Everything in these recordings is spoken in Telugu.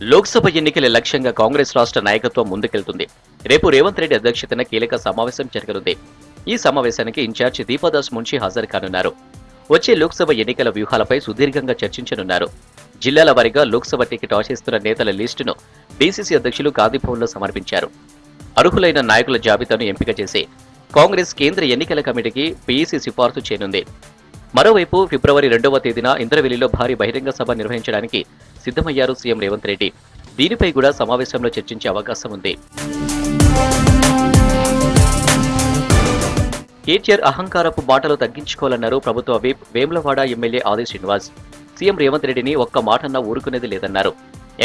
లోక్సభ ఎన్నికల లక్ష్యంగా కాంగ్రెస్ రాష్ట్ర నాయకత్వం ముందుకెళ్తుంది. రేపు రేవంత్ రెడ్డి అధ్యక్షతన కీలక సమావేశం జరగనుంది. ఈ సమావేశానికి ఇన్ఛార్జి దీపాదాస్ మున్షి హాజరు కానున్నారు. వచ్చే లోక్సభ ఎన్నికల వ్యూహాలపై సుదీర్ఘంగా చర్చించనున్నారు. జిల్లాల వారీగా లోక్సభ టికెట్ ఆశిస్తున్న నేతల లిస్టును డీసీసీ అధ్యక్షులు గాంధీభవన్లో సమర్పించారు. అర్హులైన నాయకుల జాబితాను ఎంపిక చేసి కాంగ్రెస్ కేంద్ర ఎన్నికల కమిటీకి పీఈసీ సిఫార్సు చేయనుంది. మరోవైపు ఫిబ్రవరి 2వ తేదీన ఇంద్రవెల్లిలో భారీ బహిరంగ సభ నిర్వహించడానికి సిద్ధమయ్యారు సీఎం రేవంత్ రెడ్డి. దీనిపై కూడా సమావేశంలో చర్చించే అవకాశం ఉంది. కేటీఆర్ అహంకారపు బాటలు తగ్గించుకోవాలన్నారు ప్రభుత్వ విప్ వేములవాడ ఎమ్మెల్యే ఆది శ్రీనివాస్. సీఎం రేవంత్ రెడ్డిని ఒక్క మాటన్నా ఊరుకునేది లేదన్నారు.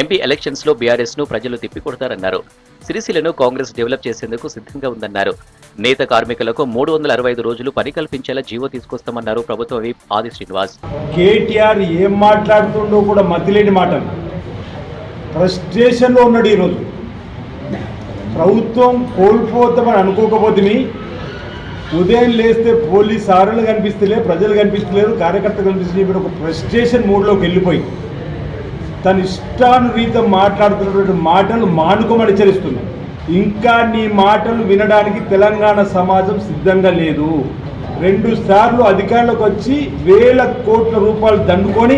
ఎంపీ ఎలక్షన్స్ లో బీఆర్ఎస్ ను ప్రజలు తిప్పికొడతారన్నారు. సిరిసిల్లను కాంగ్రెస్ డెవలప్ చేసేందుకు సిద్ధంగా ఉందన్నారు. నేత కార్మికులకు 365 రోజులు పని కల్పించేలా జీవో తీసుకొస్తామన్నారు ప్రభుత్వ విప్ ఆది శ్రీనివాస్. కేటీఆర్ ఏం మాట్లాడుతుండో కూడా మతిలేని మాటలు. ఫ్రస్ట్రేషన్లో ఉన్నాడు. ఈరోజు ప్రభుత్వం కోల్పోతామని అనుకోకపోతే ఉదయం లేస్తే పోలీస్ సారులు కనిపిస్తలే, ప్రజలు కనిపిస్తలేరు, కార్యకర్తలు కనిపిస్తలే. ఇప్పుడు ఒక ఫ్రస్ట్రేషన్ మూడ్లోకి వెళ్ళిపోయి తన ఇష్టానురీతం మాట్లాడుతున్నటువంటి మాటలు మానుకోమని హెచ్చరిస్తున్నాం. ఇంకా నీ మాటలు వినడానికి తెలంగాణ సమాజం సిద్ధంగా లేదు. 2 సార్లు అధికారంలోకి వచ్చి వేల కోట్ల రూపాయలు దండుకొని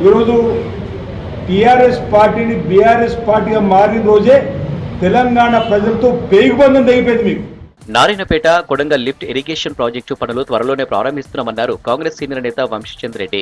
ఈరోజు టీఆర్ఎస్ పార్టీని బీఆర్ఎస్ పార్టీగా మారిన రోజే తెలంగాణ ప్రజలతో పేగుబంధం తెగిపోయింది. మీకు Narayanpet Kodangal lift irrigation project పనులు త్వరలోనే ప్రారంభిస్తున్నామన్నారు కాంగ్రెస్ సీనియర్ నేత వంశీచంద్ర రెడ్డి.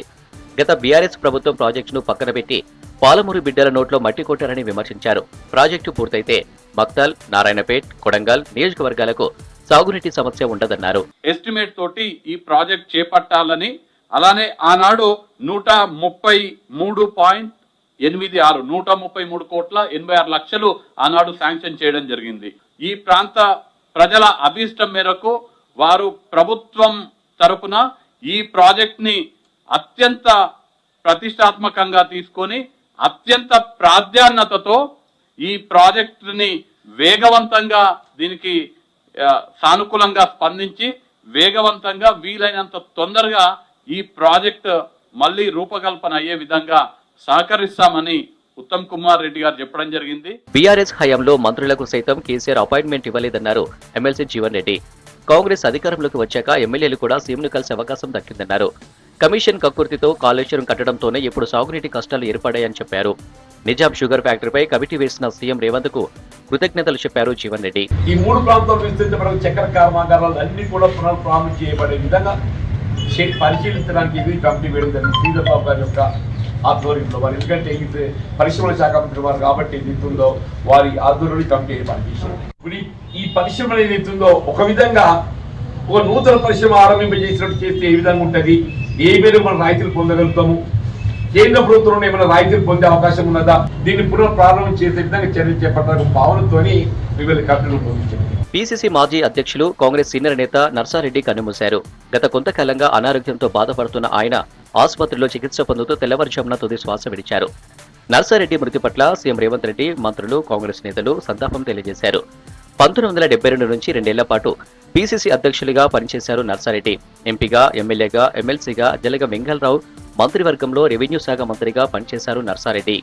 గత బీఆర్ఎస్ ప్రభుత్వం ప్రాజెక్టును పక్కన పెట్టి పాలమూరు బిడ్డల నోట్లో మట్టి కొట్టారని విమర్శించారు. ప్రాజెక్టు పూర్తయితే మక్తల్, నారాయణపేట్, కొడంగల్ నియోజకవర్గాలకు సాగునీటి సమస్య ఉండదన్నారు. ఎస్టిమేట్ తోటి ఈ ప్రాజెక్ట్ చేపట్టాలని, అలానే ఆనాడు 133.86 కోట్ల 86 లక్షలు ఆనాడు శాంక్షన్ చేయడం జరిగింది. ఈ ప్రాంత ప్రజల అభీష్టం మేరకు వారు ప్రభుత్వం తరపున ఈ ప్రాజెక్ట్ ని అత్యంత ప్రతిష్టాత్మకంగా తీసుకొని అత్యంత ప్రాధాన్యతతో ఈ ప్రాజెక్టుని వేగవంతంగా దీనికి సానుకూలంగా స్పందించి వేగవంతంగా వీలైనంత తొందరగా ఈ ప్రాజెక్ట్ మళ్ళీ రూపకల్పన అయ్యే విధంగా సహకరిస్తామని ఉత్తమ్ కుమార్ రెడ్డి గారు చెప్పడం జరిగింది. బీఆర్ఎస్ హయాంలో మంత్రులకు సైతం కేసీఆర్ అపాయింట్మెంట్ ఇవ్వలేదన్నారు ఎమ్మెల్సీ జీవన్ రెడ్డి. కాంగ్రెస్ అధికారంలోకి వచ్చాక ఎమ్మెల్యేలు కూడా సీఎంను కలిసే అవకాశం దక్కిందన్నారు. కమిషన్ కక్కుర్తితో కాళేశ్వరం కట్టడంతోనే ఇప్పుడు సాగునీటి కష్టాలు ఏర్పడాయని చెప్పారు. నిజాం షుగర్ ఫ్యాక్టరీపై కమిటీ వేసిన సీఎం రేవంత్ కు కృతజ్ఞతలు చెప్పారు జీవన్ రెడ్డి. ఈ 3 ప్రాంతాల్లో విస్తరించబడిన చక్కెర కర్మాగారాలు అన్ని కూడా పునఃప్రారంభం చేయబడే విధంగా పరిశీలించడానికి ఇది కమిటీ వేయడం జరిగింది. శ్రీధర్బాబు గారి యొక్క ఆధ్వర్యంలో వారు, ఎందుకంటే ఇది పరిశ్రమల శాఖ మంత్రి వారు కాబట్టి ఏదైతుందో వారి ఆధ్వర్యంలో కమిటీ పనిచేసింది. ఇప్పుడు ఈ పరిశ్రమలు ఏదైతుందో ఒక విధంగా ఒక నూతన పరిశ్రమ ఆరంభింపజేసినట్టు చేస్తే ఏ విధంగా ఉంటుంది, ఏ మేరకు మనం రాయితీలు పొందగలుగుతాము, కేంద్ర ప్రభుత్వంలో ఏమైనా రాయితీలు పొందే అవకాశం ఉన్నదా, దీన్ని పునఃప్రారంభం చేసే విధంగా చర్యలు చేపట్టాలని భావనతోని వివిధ కమిటీలు రూపొందించారు. పీసీసీ మాజీ అధ్యక్షులు కాంగ్రెస్ సీనియర్ నేత నర్సారెడ్డి కన్నుమూశారు. గత కొంతకాలంగా అనారోగ్యంతో బాధపడుతున్న ఆయన ఆసుపత్రిలో చికిత్స పొందుతూ తెల్లవారుజామున తుది శ్వాస విడిచారు. నర్సారెడ్డి మృతి పట్ల సీఎం రేవంత్ రెడ్డి, మంత్రులు, కాంగ్రెస్ నేతలు సంతాపం తెలియజేశారు. 1972 నుంచి 2 ఏళ్ల పాటు పీసీసీ అధ్యక్షులుగా పనిచేశారు నర్సారెడ్డి. ఎంపీగా, ఎమ్మెల్యేగా, ఎమ్మెల్సీగా, జలగ వెంగళరావు మంత్రివర్గంలో రెవెన్యూ శాఖ మంత్రిగా పనిచేశారు నర్సారెడ్డి.